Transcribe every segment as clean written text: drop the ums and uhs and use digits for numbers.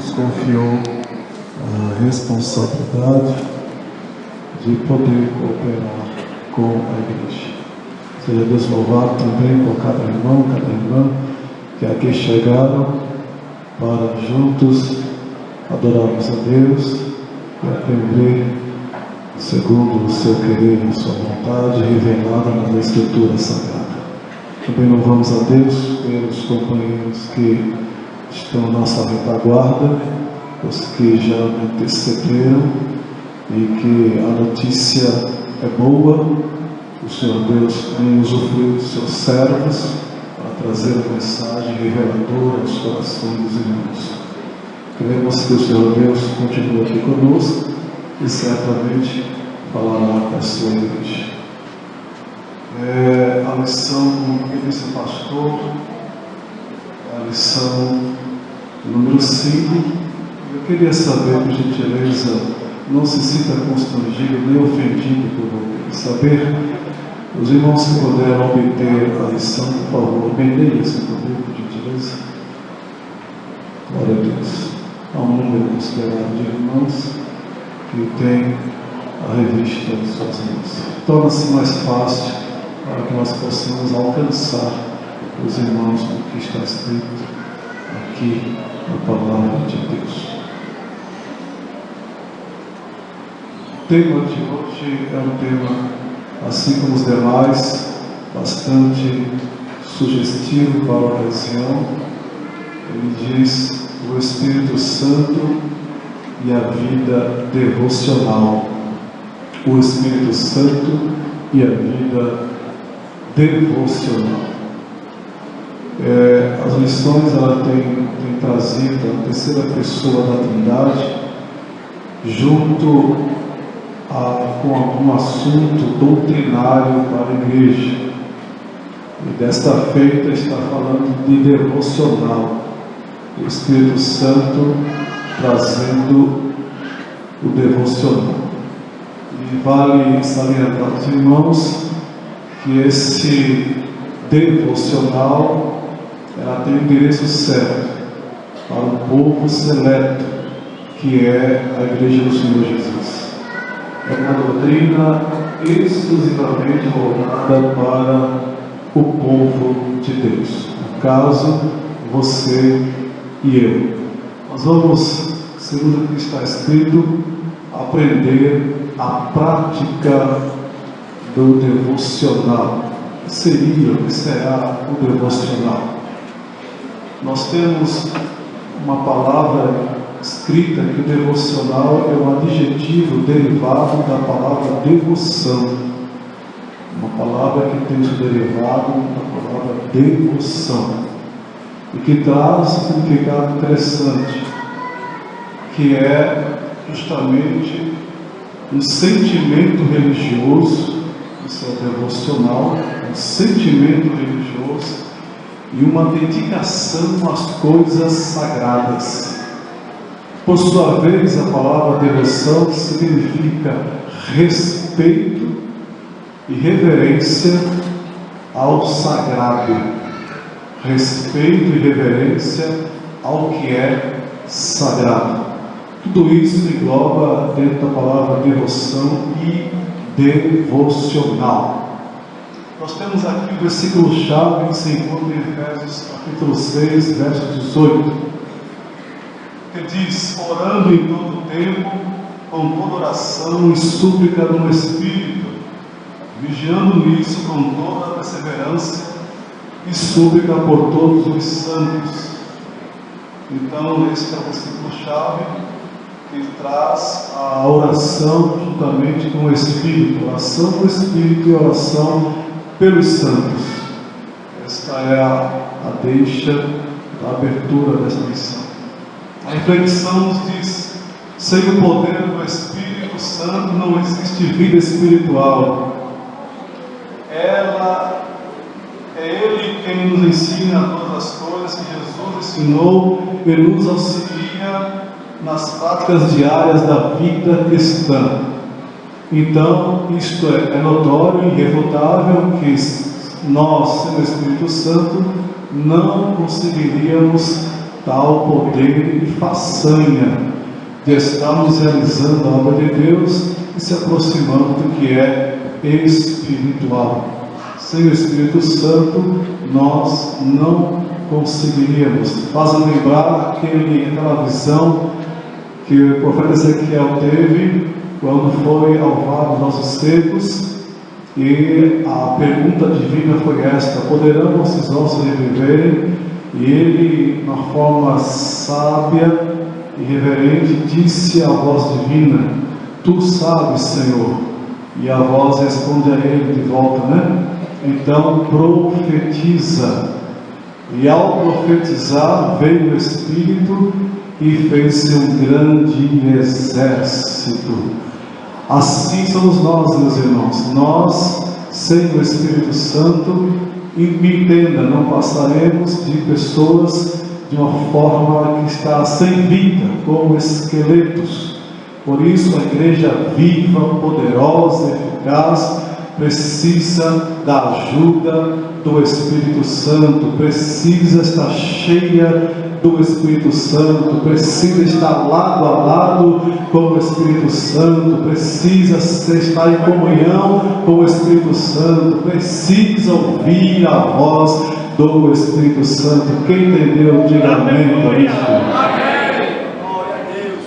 nos confiou a responsabilidade de poder cooperar com a igreja. Seja Deus louvado também por cada irmão, cada irmã que aqui chegaram para juntos adorarmos a Deus e aprender segundo o seu querer e a sua vontade revelada na Escritura Sagrada. Também louvamos a Deus pelos companheiros que estão na nossa retaguarda, os que já me antecederam, e que a notícia é boa. O Senhor Deus tem usufruído dos seus servos para trazer a mensagem reveladora aos corações dos irmãos. Queremos que o Senhor Deus continue aqui conosco e certamente falará com a sua igreja. A lição, como disse o pastor, é a lição número 5. Eu queria saber, por gentileza, não se sinta constrangido nem ofendido por saber. Os irmãos que puderam obter a lição, por favor, bendeiem esse poder, por gentileza. Glória a Deus. Há um número considerável de irmãos que tem a revista em suas mãos. Torna-se mais fácil para que nós possamos alcançar os irmãos com o que está escrito aqui na palavra de Deus. O tema de hoje é um tema, assim como os demais, bastante sugestivo para a ocasião. Ele diz: o Espírito Santo e a vida devocional. O Espírito Santo e a vida devocional. As lições ela tem trazido a terceira pessoa da Trindade junto com algum assunto doutrinário para a igreja. E desta feita está falando de devocional. O Espírito Santo trazendo o devocional. E vale salientar aos irmãos que esse devocional ela tem o endereço certo para um povo seleto, que é a Igreja do Senhor Jesus. É uma doutrina exclusivamente voltada para o povo de Deus. No caso, você e eu. Nós vamos, segundo o que está escrito, aprender a prática do devocional. O que será o devocional? Nós temos uma palavra escrita que o devocional é um adjetivo derivado da palavra devoção. Uma palavra que tem o derivado da palavra devoção. E que traz um significado interessante, que é justamente um sentimento religioso, isso é devocional, um sentimento religioso e uma dedicação às coisas sagradas. Por sua vez, a palavra devoção significa respeito e reverência ao sagrado. Respeito e reverência ao que é sagrado. Tudo isso engloba dentro da palavra devoção e devocional. Nós temos aqui o versículo-chave que se encontra em Efésios capítulo 6, verso 18, que diz: orando em todo o tempo, com toda oração e súplica no Espírito, vigiando nisso com toda a perseverança e súplica por todos os santos. Então, esse é o versículo-chave que traz a oração juntamente com o Espírito, oração do Espírito e oração pelos santos. Esta é a deixa da abertura desta lição. A reflexão nos diz: sem o poder do Espírito Santo não existe vida espiritual. É Ele quem nos ensina todas as coisas que Jesus ensinou e nos auxilia nas práticas diárias da vida cristã. Então, isto é notório e irrefutável que nós, sem o Espírito Santo, não conseguiríamos tal poder e façanha de estarmos realizando a obra de Deus e se aproximando do que é espiritual. Sem o Espírito Santo, nós não conseguiríamos. Faz lembrar aquela visão que o profeta Ezequiel teve quando foi ao Vale dos Ossos Secos, e a pergunta divina foi esta: poderão esses ossos reviverem? E ele, na forma sábia e reverente, disse à voz divina: tu sabes, Senhor. E a voz responde a ele de volta, né? Então profetiza. E ao profetizar, veio o Espírito e fez-se um grande exército. Assim somos nós, meus irmãos. Nós, sem o Espírito Santo, me entenda, não passaremos de pessoas de uma forma que está sem vida, como esqueletos. Por isso, a igreja viva, poderosa, eficaz, precisa da ajuda do Espírito Santo, precisa estar cheia do Espírito Santo, precisa estar lado a lado com o Espírito Santo, precisa estar em comunhão com o Espírito Santo, precisa ouvir a voz do Espírito Santo. Quem entendeu, diga amém por isso. Glória a Deus.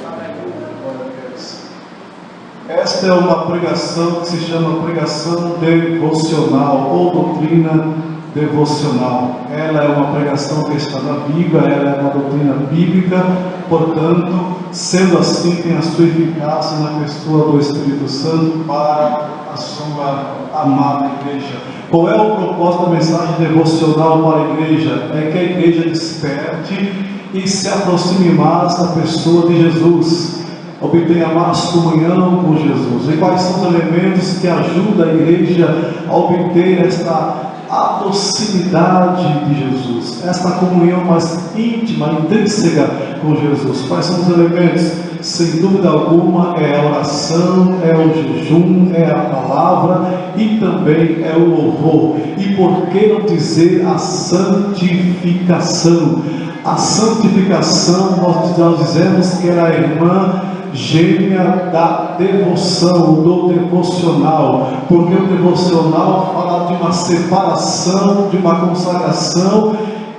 Esta é uma pregação que se chama pregação devocional ou doutrina devocional. Ela é uma pregação que está na Bíblia, ela é uma doutrina bíblica, portanto, sendo assim, tem a sua eficácia na pessoa do Espírito Santo para a sua amada igreja. Qual é o propósito da mensagem devocional para a igreja? É que a igreja desperte e se aproxime mais da pessoa de Jesus, obtenha mais comunhão com Jesus. E quais são os elementos que ajudam a igreja a obter a proximidade de Jesus, esta comunhão mais íntima, intrínseca com Jesus? Quais são os elementos? Sem dúvida alguma é a oração, é o jejum, é a palavra e também é o louvor. E por que não dizer a santificação? A santificação, nós dizemos que era a irmã gêmea da devoção, do devocional, porque o devocional fala de uma separação, de uma consagração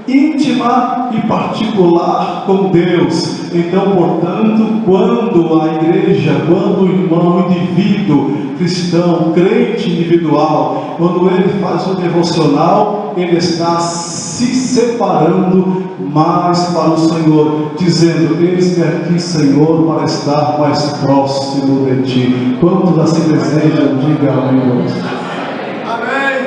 íntima e particular com Deus. Então, portanto, quando a igreja, quando o irmão, o indivíduo cristão, crente individual, quando ele faz o devocional, ele está se separando mais para o Senhor, dizendo: eis-me aqui, Senhor, para estar mais próximo de Ti. Quantos assim desejam, diga amém. Amém.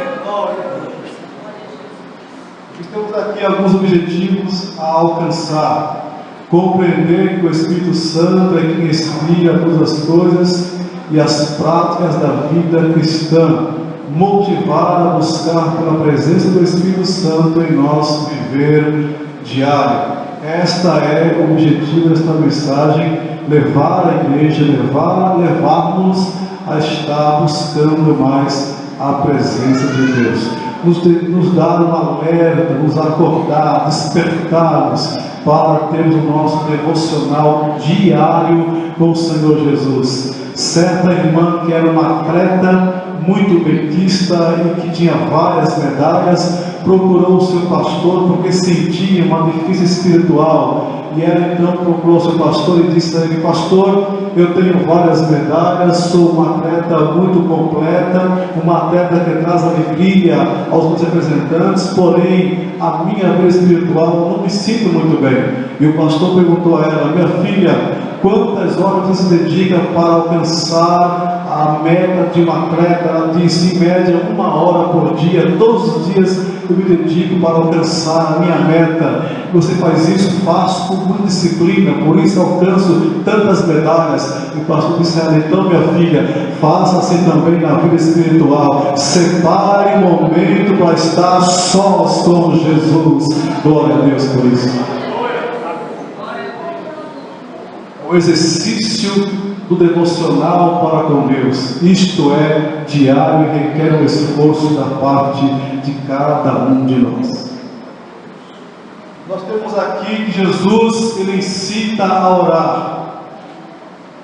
Temos aqui alguns objetivos a alcançar. Compreender que o Espírito Santo é quem inspira todas as coisas e as práticas da vida cristã. Motivar a buscar pela presença do Espírito Santo em nosso viver diário. Esta é o objetivo desta mensagem: levar a igreja, levar-nos a estar buscando mais a presença de Deus. Nos dar um alerta, nos acordar, despertar-nos para termos o nosso devocional diário com o Senhor Jesus. Certa irmã que era uma atleta muito benquista e que tinha várias medalhas, procurou o seu pastor porque sentia uma defesa espiritual. E ela então procurou o seu pastor e disse a ele: pastor, eu tenho várias medalhas, sou uma atleta muito completa, uma atleta que traz alegria aos meus representantes, porém a minha vida espiritual não me sinto muito bem. E o pastor perguntou a ela: minha filha, quantas horas você se dedica para alcançar a meta de uma atleta? Ela disse: em média 1 hora por dia, todos os dias eu me dedico para alcançar a minha meta. Você faz isso? Faço com muita disciplina, por isso alcanço tantas medalhas. E o pastor disse a ela: então, minha filha, faça assim também na vida espiritual. Separe um momento para estar sós com Jesus. Glória a Deus por isso. O exercício do devocional para com Deus, isto é diário e requer um esforço da parte de cada um de nós. Nós temos aqui que Jesus, ele incita a orar.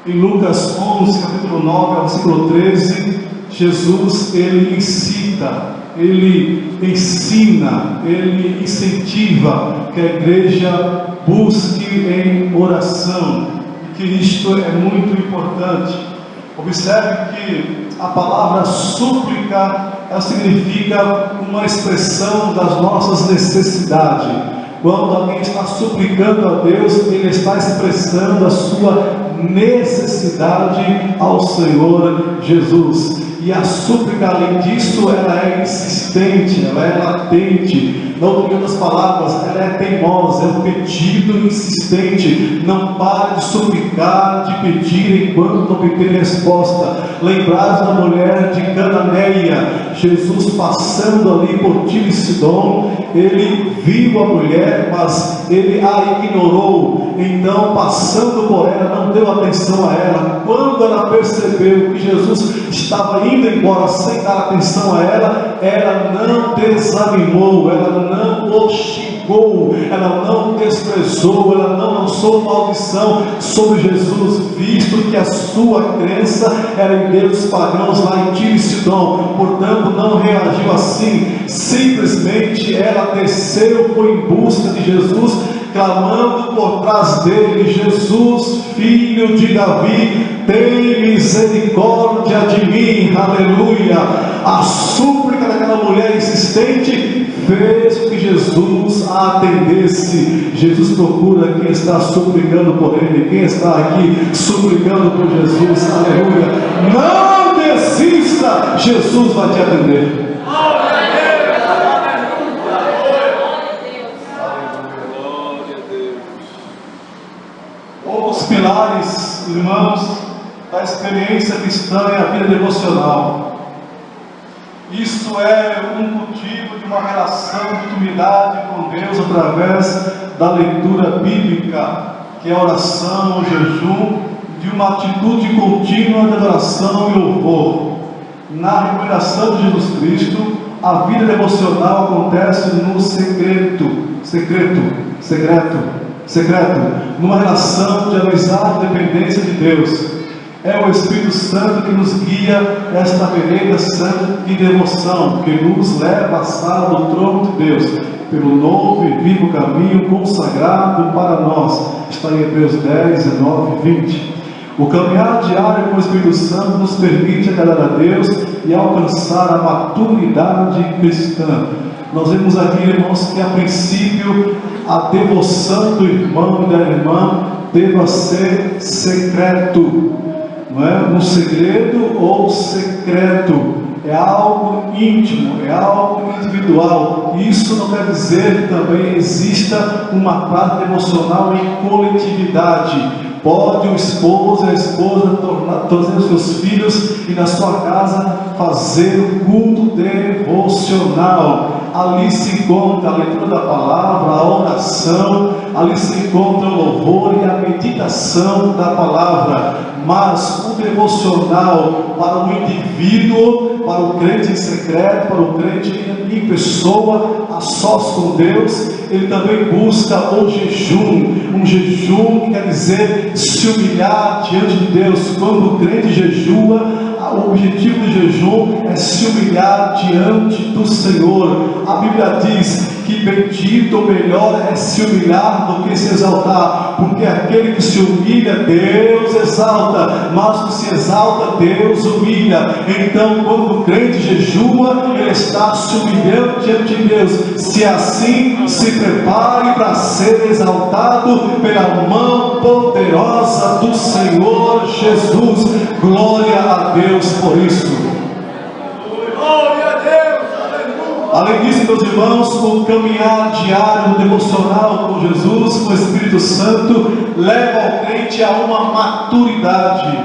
Em Lucas 11, capítulo 9, versículo 13, Jesus, ele incita, ele ensina, ele incentiva que a igreja busque em oração, e que isto é muito importante. Observe que a palavra súplica, ela significa uma expressão das nossas necessidades. Quando alguém está suplicando a Deus, ele está expressando a sua necessidade ao Senhor Jesus. E a súplica, além disso, ela é insistente, ela é latente. Não, em outras palavras, ela é teimosa, é um pedido insistente. Não pare de suplicar, de pedir enquanto não obter resposta. Lembrados da mulher de Cananeia, Jesus passando ali por Tiro e Sidom, ele viu a mulher, mas ele a ignorou. Então, passando por ela, não deu atenção a ela. Quando ela percebeu que Jesus estava indo embora sem dar atenção a ela, ela não desanimou, ela não o xingou, ela não desprezou, ela não lançou maldição sobre Jesus, visto que a sua crença era em deuses pagãos lá em Tiro e Sidom. Portanto, não reagiu assim. Simplesmente ela desceu, foi em busca de Jesus, clamando por trás dele: Jesus, filho de Davi, tem misericórdia de mim. Aleluia. A súplica daquela mulher insistente fez com que Jesus a atendesse. Jesus procura quem está suplicando por ele, quem está aqui suplicando por Jesus. Aleluia. Não desista, Jesus vai te atender. Os pilares, irmãos, da experiência cristã é a vida devocional. Isto é um cultivo de uma relação de intimidade com Deus através da leitura bíblica, que é a oração, o jejum, de uma atitude contínua de adoração e louvor. Na revelação de Jesus Cristo, a vida devocional acontece no secreto, numa relação de amizade e dependência de Deus. É o Espírito Santo que nos guia esta vereda santa de devoção, que nos leva à sala do trono de Deus, pelo novo e vivo caminho consagrado para nós. Está em Hebreus 10, 19 e 20. O caminhar diário com o Espírito Santo nos permite agradar a Deus e alcançar a maturidade cristã. Nós vemos aqui, irmãos, que a princípio a devoção do irmão e da irmã deva ser secreto, não é? Um segredo ou secreto, é algo íntimo, é algo individual. Isso não quer dizer que também exista uma parte emocional em coletividade. Pode o esposo e a esposa trazer os seus filhos e na sua casa fazer o culto devocional. Ali se encontra a leitura da palavra, a oração, ali se encontra o louvor e a meditação da palavra. Mas o devocional para o indivíduo, para o crente em secreto, para o crente em pessoa, a sós com Deus, ele também busca o jejum. Um jejum que quer dizer se humilhar diante de Deus. Quando o crente jejua, o objetivo do jejum é se humilhar diante do Senhor. A Bíblia diz que bendito ou melhor é se humilhar do que se exaltar, porque aquele que se humilha, Deus exalta, mas o que se exalta, Deus humilha. Então, quando o crente jejua, ele está se humilhando diante de Deus. Se assim, se prepare para ser exaltado pela mão poderosa do Senhor Jesus. Glória a Deus por isso. Além disso, meus irmãos, o caminhar diário devocional com Jesus, com o Espírito Santo, leva ao crente a uma maturidade.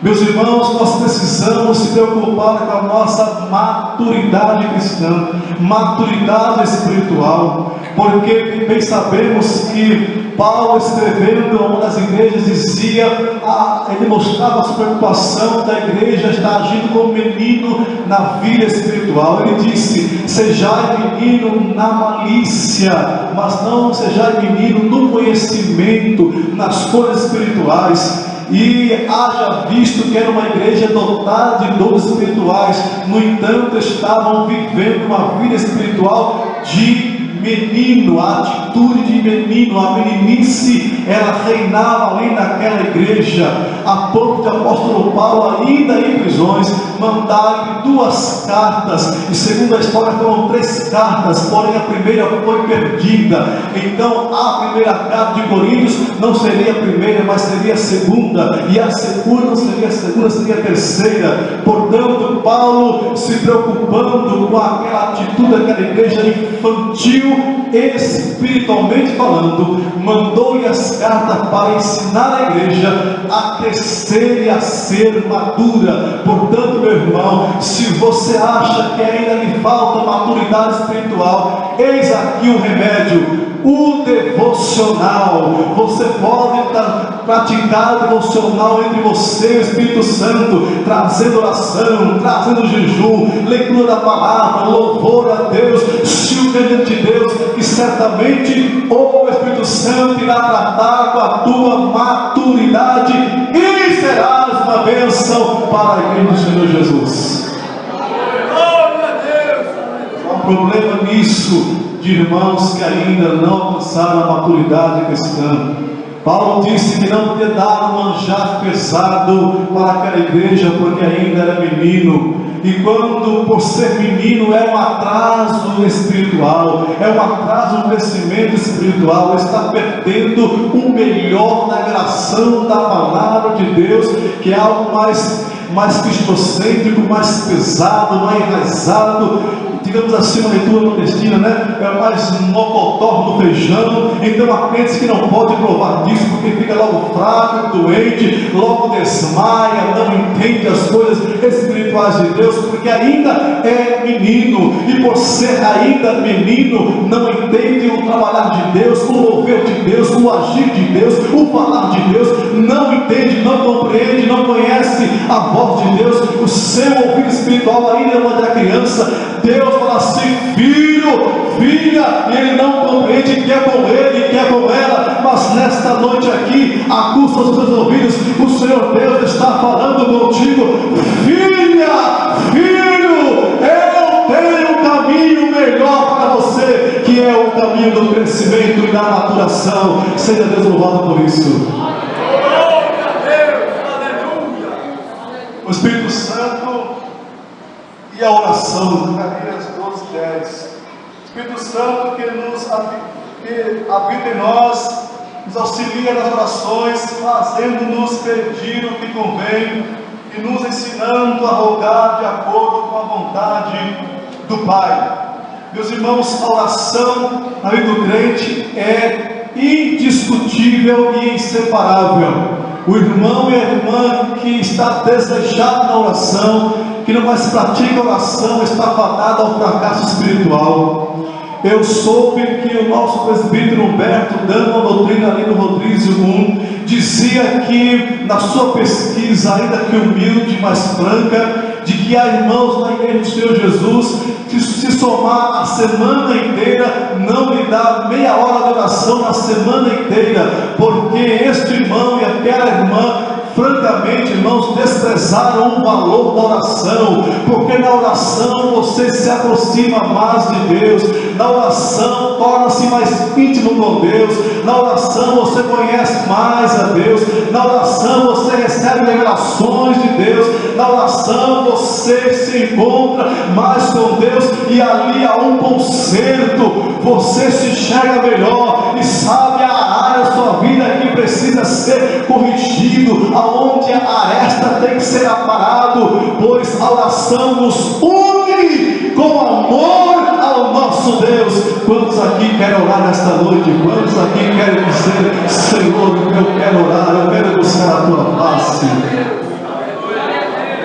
Meus irmãos, nós precisamos se preocupar com a nossa maturidade cristã, maturidade espiritual, porque bem sabemos que Paulo, escrevendo a uma das igrejas, dizia, ele mostrava a sua preocupação da igreja estar agindo como menino na vida espiritual. Ele disse: sejai menino na malícia, mas não sejai menino no conhecimento, nas coisas espirituais. E haja visto que era uma igreja dotada de dons espirituais, no entanto estavam vivendo uma vida espiritual de menino, a atitude de menino, a meninice, ela reinava ali naquela igreja, a ponto de o apóstolo Paulo, ainda em prisões, mandar 2 cartas, e segundo a história foram 3 cartas, porém a primeira foi perdida. Então a primeira carta de Coríntios não seria a primeira, mas seria a segunda, e a segunda não seria a segunda, seria a terceira. Portanto, Paulo, se preocupando com aquela atitude daquela igreja infantil, espiritualmente falando, mandou-lhe as cartas para ensinar a igreja a crescer e a ser madura. Portanto, meu irmão, se você acha que ainda lhe falta maturidade espiritual, eis aqui o remédio: o devocional. Você pode praticar o devocional entre você e o Espírito Santo, trazendo oração, trazendo jejum, leitura da palavra, louvor a Deus, se o de Deus, que certamente o Espírito Santo irá tratar com a tua maturidade e serás uma bênção para a igreja do Senhor Jesus. Há um problema nisso, de irmãos que ainda não alcançaram a maturidade cristã. Paulo disse que não podia dar um manjar pesado para aquela igreja, porque ainda era menino. E quando, por ser menino, é um atraso espiritual, é um atraso no crescimento espiritual, está perdendo o melhor da gração da palavra de Deus, que é algo mais cristocêntrico, mais pesado, mais enraizado, digamos assim, uma leitura nordestina, né? É mais mocotó no feijão. Então há crentes que não pode provar disso, porque fica logo fraco, doente, logo desmaia, não entende as coisas espirituais de Deus, porque ainda é menino, e por ser ainda menino, não entende o trabalhar de Deus, o mover de Deus, o agir de Deus, o falar de Deus, não entende, não compreende, não conhece a voz de Deus, o seu ouvido espiritual ainda é uma da criança. Deus fala assim: filho, filha, e ele não compreende, quer com ele, quer com ela, mas nesta noite aqui, acusa os teus ouvidos, o Senhor Deus está falando contigo: filha, filho, eu tenho um caminho melhor para você, que é o caminho do crescimento e da maturação. Seja Deus louvado por isso. O Espírito Santo e a oração, Zacarias 12:10. Espírito Santo que habita em nós, nos auxilia nas orações, fazendo-nos pedir o que convém e nos ensinando a rogar de acordo com a vontade do Pai. Meus irmãos, a oração na vida do crente é indiscutível e inseparável. O irmão e a irmã que está desejado na oração, que não mais pratica a oração, está fadado ao fracasso espiritual. Eu soube que o nosso presbítero Humberto, dando uma doutrina ali no Rodrízio 1, dizia que na sua pesquisa, ainda que humilde, mas franca, de que há irmãos na igreja do Senhor Jesus que, se somar a semana inteira, não lhe dá meia hora de oração na semana inteira, porque este irmão e aquela irmã, francamente, irmãos, desprezaram o valor da oração, porque na oração você se aproxima mais de Deus, na oração torna-se mais íntimo com Deus, na oração você conhece mais a Deus, na oração você recebe revelações de Deus, na oração você se encontra mais com Deus, e ali há um conserto, você se enxerga melhor e sabe a área da sua vida que precisa ser corrigido, aonde a aresta tem que ser aparado, pois a oração nos une com amor ao nosso Deus. Quantos aqui querem orar nesta noite? Quantos aqui querem dizer: Senhor, eu quero orar, eu quero buscar a tua face?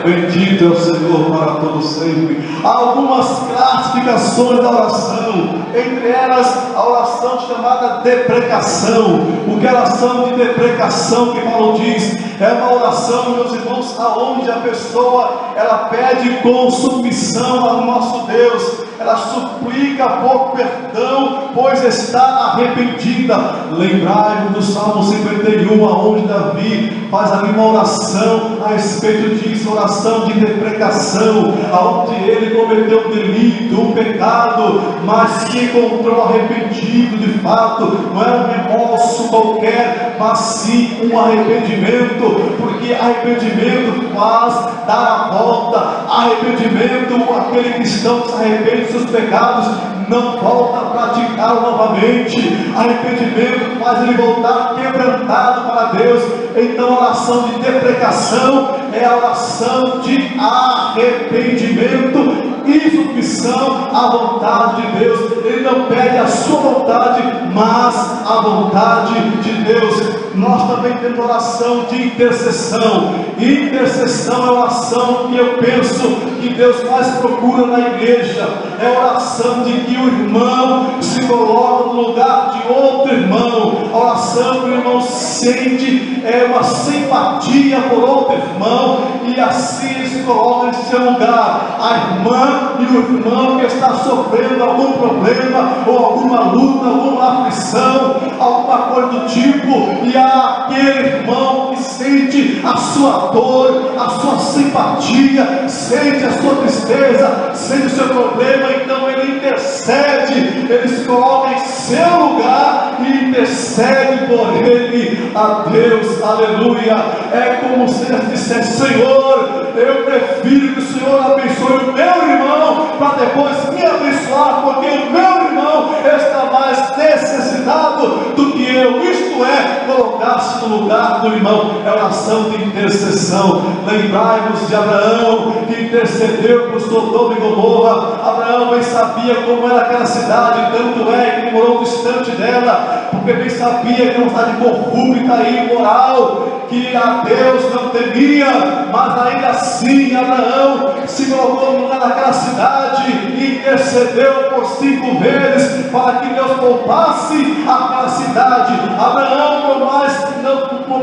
Bendito é o Senhor para todos sempre. Há algumas classificações da oração, entre elas a oração chamada deprecação. O que é a oração de deprecação que Paulo diz? É uma oração, meus irmãos, aonde a pessoa ela pede com submissão ao nosso Deus, ela suplica por perdão, pois está arrependida. Lembrai-vos do Salmo 51, aonde Davi faz ali uma oração a respeito disso, oração de deprecação, aonde ele cometeu um delito, um pecado, mas se encontrou arrependido de fato. Não é um remorso qualquer, mas sim um arrependimento, porque arrependimento faz dar a volta. Arrependimento, aquele cristão que se arrepende dos seus pecados não volta a praticá-lo novamente. Arrependimento faz ele voltar quebrantado para Deus. Então a oração de deprecação é a oração de arrependimento e submissão à vontade de Deus. Ele não pede a sua vontade, mas a vontade de Deus. Nós também temos oração de intercessão. Intercessão é a oração que eu penso que Deus mais procura na igreja. É a oração de que o irmão se coloca no lugar de outro irmão. A oração que o irmão sente uma simpatia por outro irmão, e assim ele se coloca em seu lugar. A irmã e o irmão que está sofrendo algum problema, ou alguma luta, alguma aflição, alguma coisa do tipo, e há aquele irmão que sente a sua dor, a sua simpatia, sente a sua tristeza, sente o seu problema, então ele intercede, ele se coloca em seu lugar e intercede por ele a Deus. Aleluia. É como se ele dissesse: Senhor, eu prefiro que o Senhor abençoe o meu irmão para depois me abençoar, porque o meu irmão está mais necessitado do que eu. Isto é, colocar-se no lugar do irmão. É oração de intercessão. Lembrai-vos de Abraão, que intercedeu por Sodoma e Gomorra. Abraão bem sabia como era aquela cidade, tanto é que ele morou distante dela, porque bem sabia que era uma cidade corrupta e imoral, que a Deus não temia. Mas ainda assim Abraão se colocou no lugar daquela cidade e intercedeu por 5 vezes para que Deus poupasse aquela cidade. Abraão, por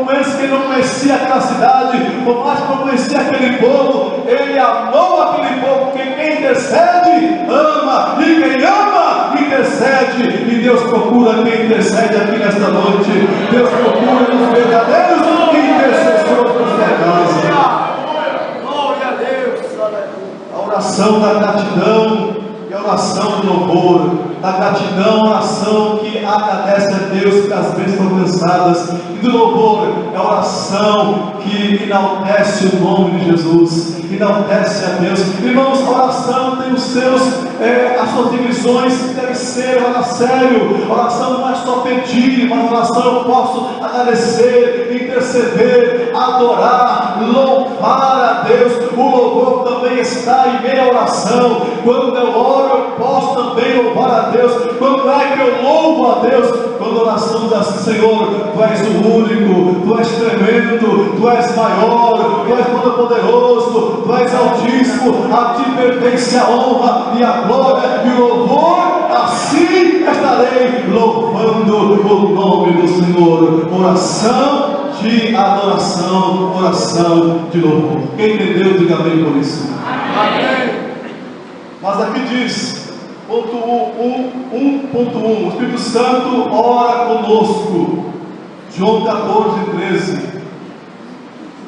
mais que ele não conhecia aquela cidade, por mais que não conhecia aquele povo, ele amou aquele povo, porque quem intercede ama, e quem ama intercede. E Deus procura quem intercede aqui nesta noite. Deus procura os verdadeiros intercessores da sua casa. Glória a Deus. A oração da gratidão é a oração do louvor. Da gratidão, a oração que agradece a Deus pelas bênçãos alcançadas. E do louvor é a oração que enaltece o nome de Jesus, enaltece a Deus. Irmãos, a oração tem os seus, as suas divisões, que deve ser a sério. A oração não é só pedir, mas a oração eu posso agradecer, interceder, adorar, louvar a Deus. O louvor também está em meia oração. Quando eu oro, eu posso também louvar a Deus. Quando é que eu louvo a Deus? Quando a oração diz assim: Senhor, Tu és o único, Tu és tremendo, Tu és maior, Tu és todo-poderoso, Tu és altíssimo, a Ti pertence a honra e a glória e o louvor. Assim estarei louvando o nome do Senhor. Oração de adoração, oração de louvor. Quem entendeu, diga amém por isso. Amém. Mas aqui diz, ponto 1.1, o Espírito Santo ora conosco. João 14:13.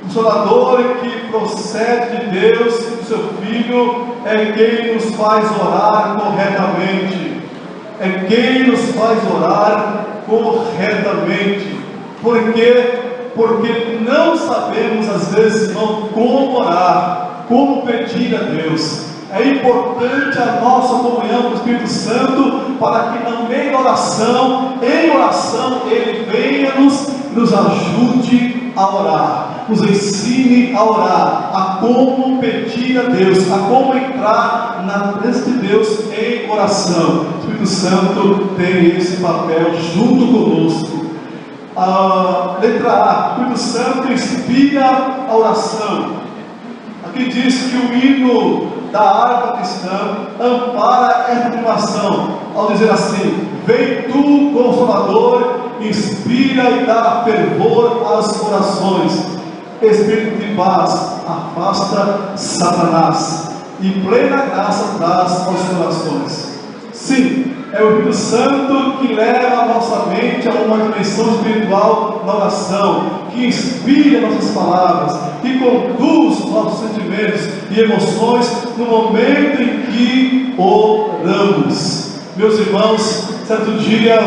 O Consolador que procede de Deus e do seu Filho é quem nos faz orar corretamente. É quem nos faz orar corretamente. Por quê? Porque não sabemos às vezes, irmão, como orar, como pedir a Deus. É importante a nossa comunhão com o Espírito Santo, para que no meio da oração, em oração, Ele venha nos ajude a orar, nos ensine a orar, a como pedir a Deus, a como entrar na presença de Deus em oração. O Espírito Santo tem esse papel junto conosco. Letra A, o Espírito Santo inspira a oração. que diz que o hino da harpa cristã ampara esta afirmação, ao dizer assim: vem tu, Consolador, inspira e dá fervor aos corações, Espírito de paz, afasta Satanás, e plena graça traz aos corações. Sim, é o Espírito Santo que leva a nossa mente a uma dimensão espiritual na oração, que inspira nossas palavras, que conduz nossos sentimentos e emoções no momento em que oramos. Meus irmãos, certo dia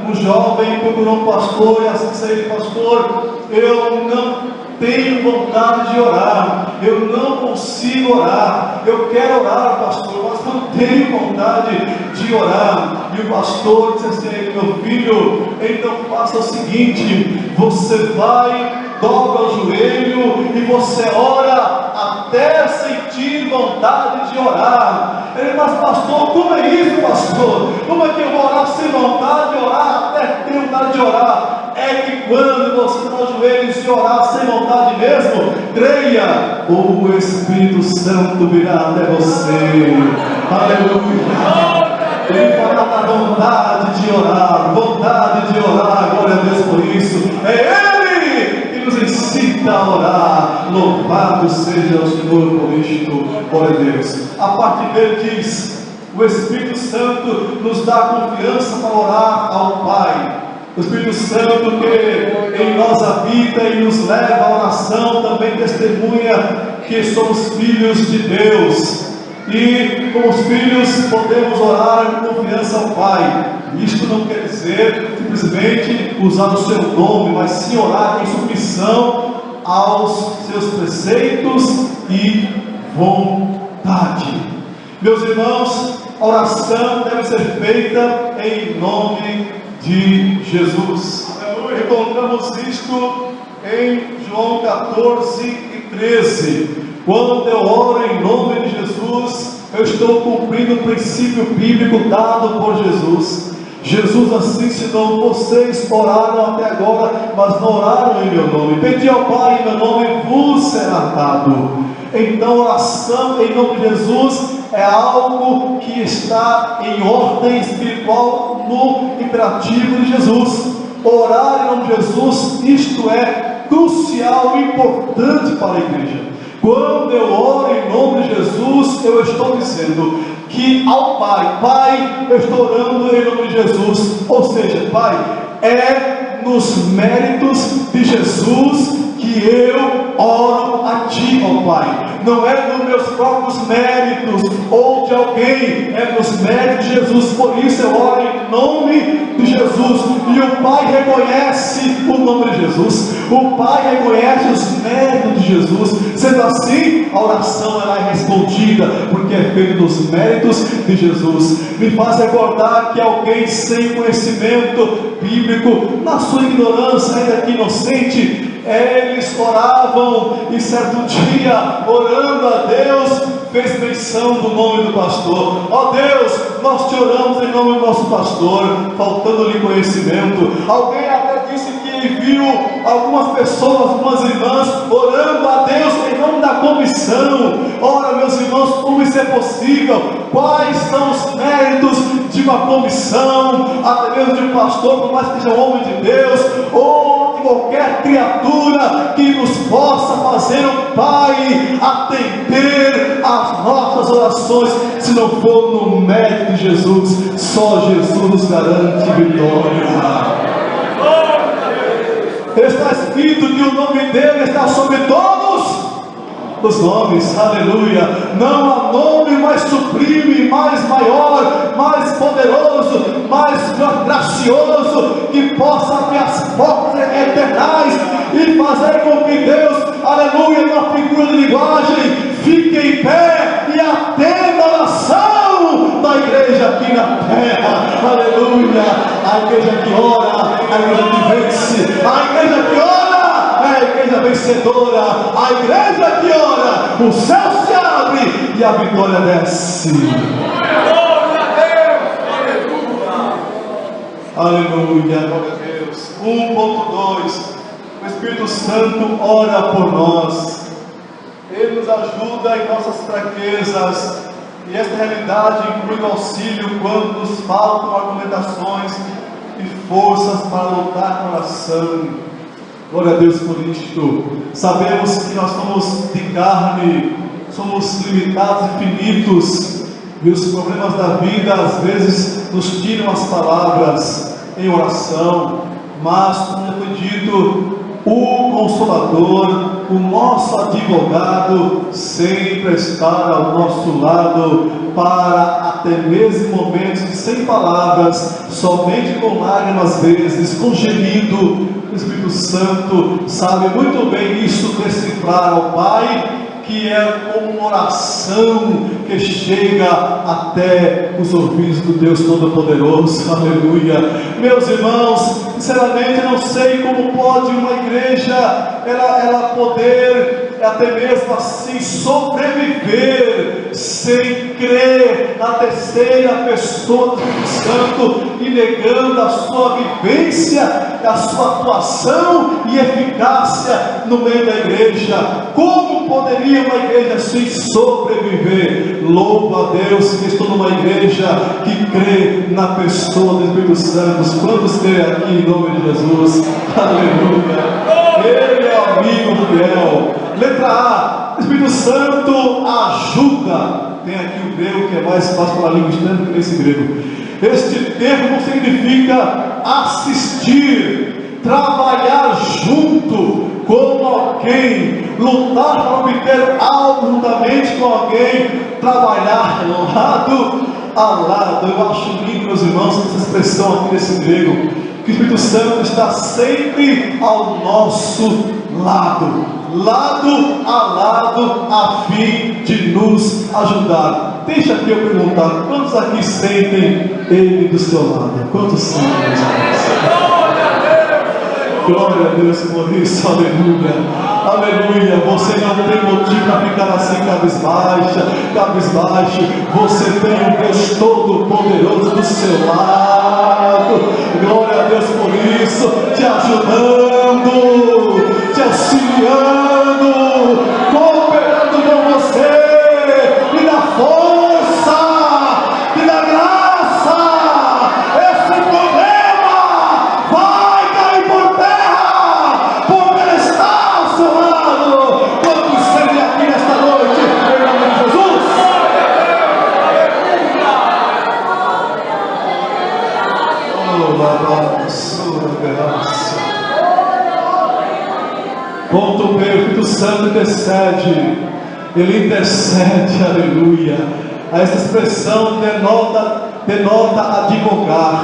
um jovem procurou um pastor e assim disse a ele: pastor, eu não tenho vontade de orar, eu não consigo orar, eu quero orar, pastor, mas não tenho vontade de orar. E o pastor disse assim: meu filho, então faça o seguinte, você vai, dobra o joelho e você ora até sentir vontade de orar. Ele: mas pastor, como é isso, pastor? Como é que eu vou orar sem vontade de orar, até ter vontade de orar? É que quando você está no joelho e orar sem vontade mesmo, creia, o Espírito Santo virá até você. Aleluia. Ele fará da vontade de orar, glória a Deus por isso. É Ele que nos incita a orar. Louvado seja o Senhor por isto, glória a Deus. A parte B diz: o Espírito Santo nos dá confiança para orar ao Pai. O Espírito Santo que em nós habita e nos leva à oração também testemunha que somos filhos de Deus. E como os filhos podemos orar com confiança ao Pai. Isto não quer dizer simplesmente usar o seu nome, mas sim orar em submissão aos seus preceitos e vontade. Meus irmãos, a oração deve ser feita em nome de Jesus. Encontramos isto em João 14 e 13. Quando eu oro em nome de Jesus, eu estou cumprindo o princípio bíblico dado por Jesus. Jesus assim ensinou: vocês oraram até agora, mas não oraram em meu nome. Pedi ao Pai em meu nome, vos será dado. Então, oração em nome de Jesus é algo que está em ordem espiritual no imperativo de Jesus. Orar em nome de Jesus, isto é crucial e importante para a igreja. Quando eu oro em nome de Jesus, eu estou dizendo que ao Pai: Pai, eu estou orando em nome de Jesus. Ou seja, Pai, é nos méritos de Jesus que eu oro a Ti, ó Pai. Não é nos meus próprios méritos ou de alguém, é nos méritos de Jesus. Por isso eu oro em nome de Jesus. E o Pai reconhece o nome de Jesus. O Pai reconhece os méritos de Jesus. Sendo assim, a oração ela é respondida, porque é feita dos méritos de Jesus. Me faz recordar que alguém sem conhecimento bíblico, na sua ignorância, ainda que inocente, eles oravam, e certo dia, orando a Deus, fez menção do nome do pastor. Ó Deus, nós te oramos em nome do nosso pastor, faltando-lhe conhecimento. Alguém até disse que viu algumas pessoas, algumas irmãs, orando a Deus em nome da comissão. Ora, meus irmãos, como isso é possível? Quais são os méritos de uma comissão, até mesmo de um pastor, por mais que seja um homem de Deus, ou de qualquer criatura que nos possa fazer o Pai atender às nossas orações, se não for no mérito de Jesus? Só Jesus nos garante vitória. Está escrito que o nome dele está sobre todos os nomes, aleluia. Não há nome mais sublime, mais maior, mais poderoso, mais gracioso, que possa abrir as portas eternais e fazer com que Deus, aleluia, na figura de linguagem, fique em pé e atenda a oração da igreja aqui na terra, aleluia. A igreja que ora, a igreja que vence, a igreja que ora é a igreja vencedora. A igreja que ora, o céu se abre e a vitória desce. Aleluia, glória a Deus. 1.2. O Espírito Santo ora por nós. Ele nos ajuda em nossas fraquezas, e esta realidade inclui o auxílio quando nos faltam argumentações e forças para lutar na oração. Glória a Deus por isto. Sabemos que nós somos de carne, somos limitados e finitos, e os problemas da vida às vezes nos tiram as palavras em oração, mas, como foi dito, o Consolador, o nosso advogado, sempre estará ao nosso lado, para até mesmo momentos de sem palavras, somente com lágrimas vezes, com gemido. O Espírito Santo sabe muito bem isso, decifrar ao Pai, que é como uma oração que chega até os ouvidos do Deus Todo-Poderoso. Aleluia. Meus irmãos, sinceramente não sei como pode uma igreja ela poder até mesmo assim sobreviver sem crer na terceira pessoa do Espírito Santo e negando a sua vivência, a sua atuação e eficácia no meio da igreja. Como poderia uma igreja assim sobreviver? Louvo a Deus que estou numa igreja que crê na pessoa do Espírito Santo. Quantos creem aqui em nome de Jesus? Aleluia. Ele é o amigo fiel. Letra A, Espírito Santo ajuda. Tem aqui o grego que é mais fácil para a língua estranha do que esse grego. Este termo significa assistir, trabalhar junto com alguém, lutar para obter algo juntamente com alguém, trabalhar lado a lado. Eu acho lindo, meus irmãos, essa expressão aqui desse grego, que o Espírito Santo está sempre ao nosso lado, lado a lado, a fim de nos ajudar. Deixa aqui eu perguntar, quantos aqui sentem Ele do seu lado? Quantos sentem, meus irmãos? Glória a Deus por isso, aleluia, aleluia. Você não tem motivo para ficar assim cabisbaixo. Você tem um Deus Todo-Poderoso do seu lado. Glória a Deus por isso, te ajudando, te auxiliando, cooperando com você, e dá força, e dá graça. Esse problema vai cair por terra, porque Ele está ao seu lado. Quantos sentem aqui nesta noite, em nome de Jesus? Ponto B, o Espírito Santo intercede. Ele intercede, aleluia. Essa expressão denota advogar,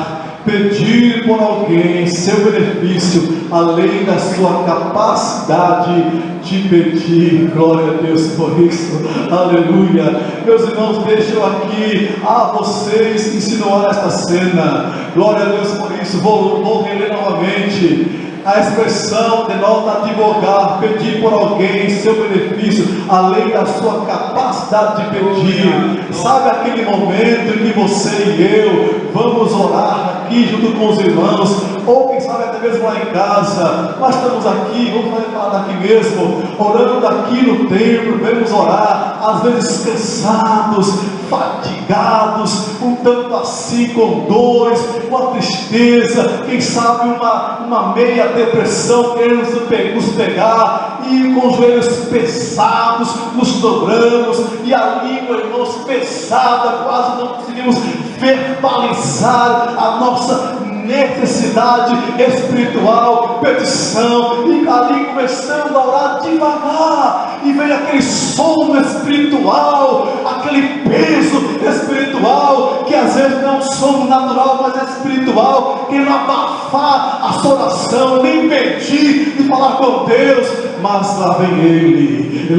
pedir por alguém seu benefício, além da sua capacidade de pedir. Glória a Deus por isso, aleluia. Meus irmãos, deixa eu aqui a vocês insinuar esta cena. Glória a Deus por isso. Vou reler novamente. A expressão denota advogar, pedir por alguém seu benefício, além da sua capacidade de pedir. Sabe aquele momento em que você e eu vamos orar aqui junto com os irmãos, ou quem sabe até mesmo lá em casa, nós estamos aqui, vamos falar daqui mesmo, orando daqui no templo, vamos orar, às vezes cansados, fatigados, um tanto assim com dores, uma tristeza, quem sabe uma meia depressão querendo nos pegar, e com os joelhos pesados nos dobramos, e a língua, irmãos, pesada, quase não conseguimos verbalizar a nossa necessidade espiritual, petição, e ali começando a orar devagar, e vem aquele sono espiritual, aquele peso espiritual, que às vezes não é um sono natural, mas é espiritual, querendo abafar a sua oração, nem pedir e falar com Deus, mas lá vem Ele,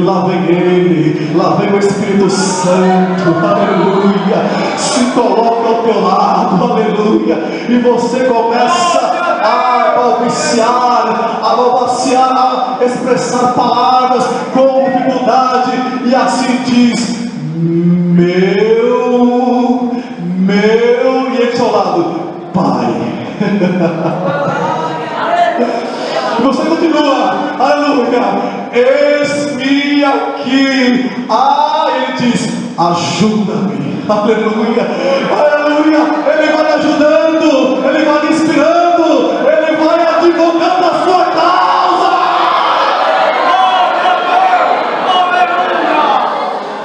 lá vem o Espírito Santo, aleluia, se coloca ao teu lado, aleluia, e você começa a balbuciar, a expressar palavras com dificuldade, e assim diz: meu, e ele ao seu lado, Pai. E você continua, aleluia, eis-me e aqui. Ele diz: ajuda-me. Aleluia, aleluia. Ele vai ajudando, ele vai lhe inspirando, ele vai advogando a sua causa.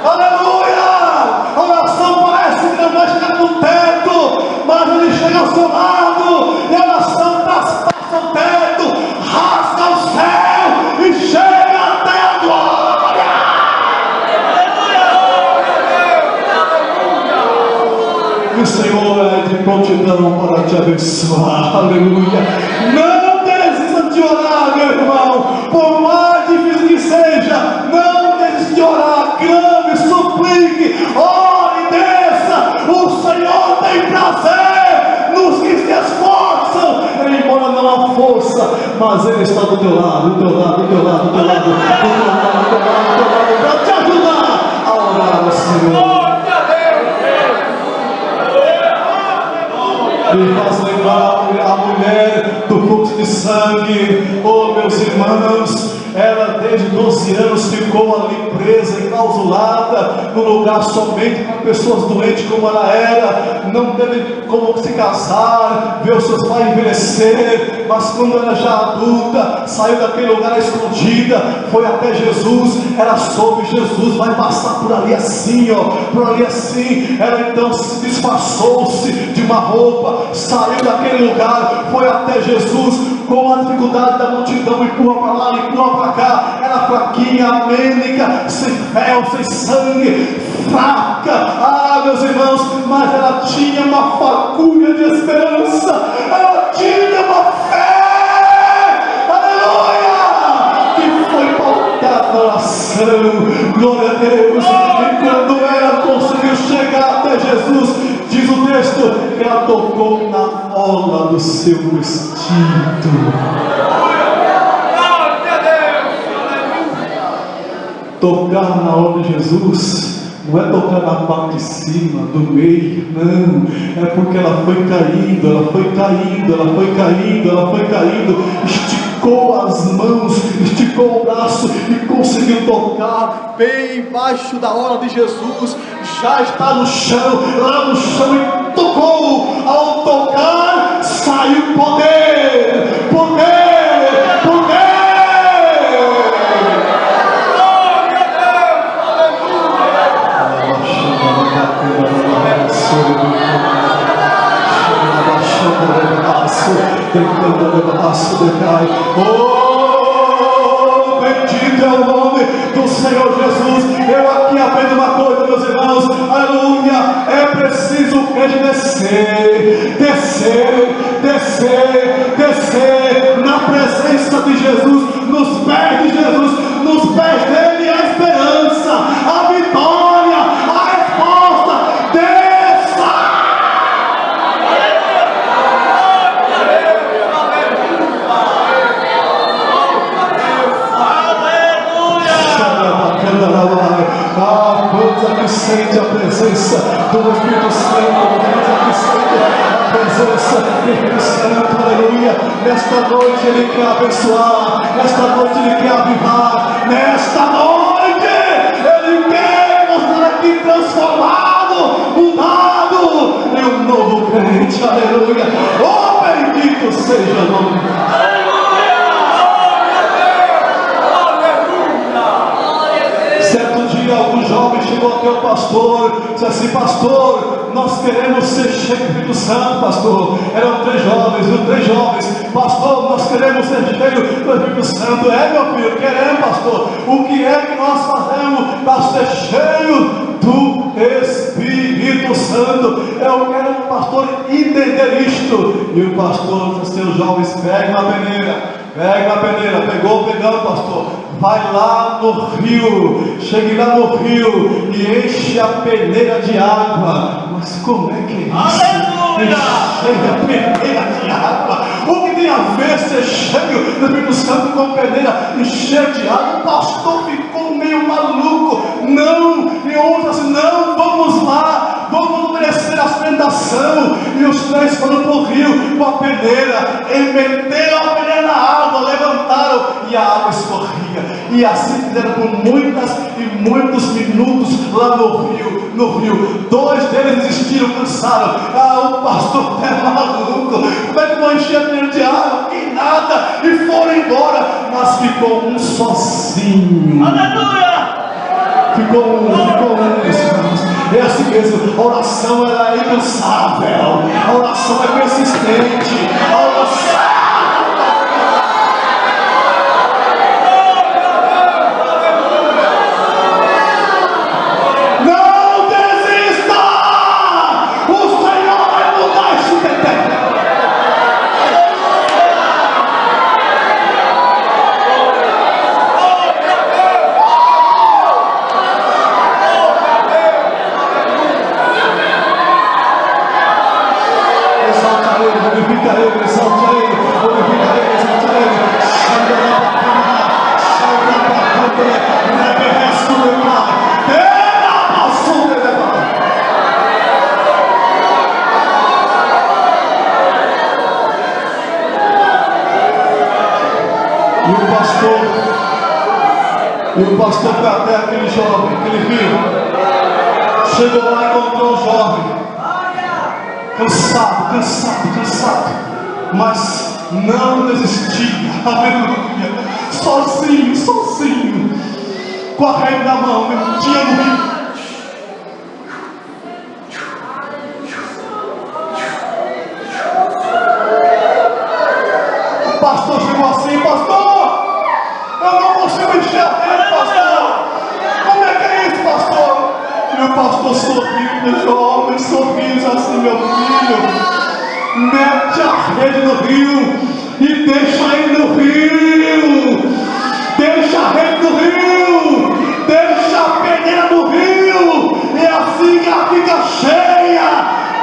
Aleluia. A oração parece que não vai chegar no teto, mas ele chega ao seu lado, e a oração traspassa o teto, rasga o céu e chega até a glória. E o Senhor é de prontidão para te abençoar. Aleluia. Não desista de orar, meu irmão, por mais difícil que seja. Não desista de orar. Clame, suplique, ore e desça. O Senhor tem prazer nos que se esforçam, embora não há força, mas Ele está do teu lado, do teu lado, do teu lado, do teu lado, do teu lado, do teu lado, para te ajudar a orar ao Senhor. Me faz lembrar a mulher do fluxo de sangue. Oh, meus irmãos, ela desde 12 anos ficou ali presa, enclausulada, no lugar somente para pessoas doentes como ela era. Não teve como se casar, ver os seus pais envelhecer. Mas quando ela já adulta, saiu daquele lugar escondida, foi até Jesus. Ela soube: Jesus vai passar por ali assim, ó, por ali assim. Ela então se disfarçou-se de uma roupa, saiu daquele lugar, foi até Jesus. Com a dificuldade da multidão, empurra para lá, empurra para cá. Era fraquinha, amênica, sem fel, sem sangue, fraca. Meus irmãos, mas ela tinha uma fagulha de esperança. Ela tinha uma fé, aleluia, que foi pautada na oração. Glória a Deus. E quando ela conseguiu chegar até Jesus, diz o texto que ela tocou na orla do seu vestido. Tocar na orla de Jesus não é tocar na parte de cima, do meio, não. É porque ela foi caindo, ela foi caindo, ela foi caindo, ela foi caindo. Esticou as mãos, esticou o braço e conseguiu tocar bem embaixo da orla de Jesus. Já está no chão, lá no chão, e tocou. Ao tocar, saiu poder, poder, poder. Oh, bendito é o nome do Senhor Jesus. Eu aqui aprendo uma coisa, meus irmãos, aleluia. É preciso o crente descer, descer, descer, descer na presença de Jesus, nos pés de Jesus, nos pés dele a esperança, a vitória, a resposta. Desça! Quantos aqui sente a presença do Espírito Santo? Quantos aqui sente a presença do Espírito Santo? Aleluia! Nesta noite Ele quer abençoar, nesta noite Ele quer avivar, nesta noite Ele quer mostrar aqui transformado, mudado em um novo crente. Aleluia! Oh, bendito seja o nome. Algum jovem chegou até o pastor e disse assim: pastor, nós queremos ser cheios do Espírito Santo, pastor. Eram 3 jovens, viu? 3 jovens. Pastor, nós queremos ser cheios do Espírito Santo. Meu filho, queremos, pastor. O que é que nós fazemos para ser cheio do Espírito Santo? Eu quero, pastor, entender isto. E o pastor disse assim: os jovens, peguem uma peneira. Pega a peneira, pegando, pastor. Vai lá no rio, chegue lá no rio e enche a peneira de água. Mas como é que é isso? Aleluia! Enche a peneira de água. O que tem a ver ser cheio do Espírito Santo com peneira e cheio de água? O pastor ficou meio maluco. Não, e outros assim: não, vamos lá, vamos obedecer a tentação. E os 3 foram para o rio com a peneira, e meteram a peneira na água, levantaram e a água escorria. E assim fizeram por muitas e muitos minutos lá no rio. 2 deles desistiram, cansaram. O pastor é maluco, como é que vão encher de água? Que nada, e foram embora. Mas ficou um sozinho. Aleluia! Ficou um, meus irmãos. É assim mesmo, a oração ela é incansável, a oração é persistente, a oração... Não desista! O Senhor vai mudar esse tempo. E o pastor foi até aquele jovem, aquele rio. Chegou lá e encontrou o jovem. Cansado. Mas não desistia. Aleluia. Sozinho. Com a rede na mão. Tinha no rio. O pastor chegou assim: pastor, eu não consigo enxergar, pastor. Como é que é isso, pastor? E o pastor sorriu, jovem, sorriso assim: meu filho, mete a rede no rio e deixa aí no rio. Deixa a rede no rio, deixa a peneira no rio, e assim que ela fica cheia.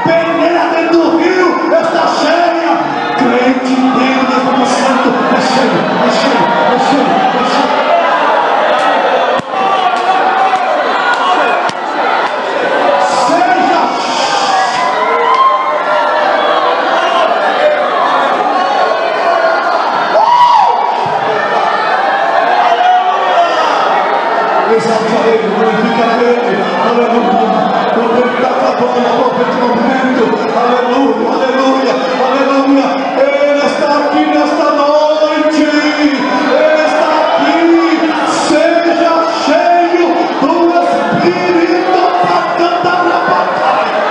Peneira dentro do rio está cheia. Crente dentro do Espírito Santo é cheio. Exalta Ele, glorifica Ele, aleluia. O tempo está acabando, aproveite o momento, aleluia. Ele está aqui nesta noite, Ele está aqui. Seja cheio do Espírito para cantar na batalha.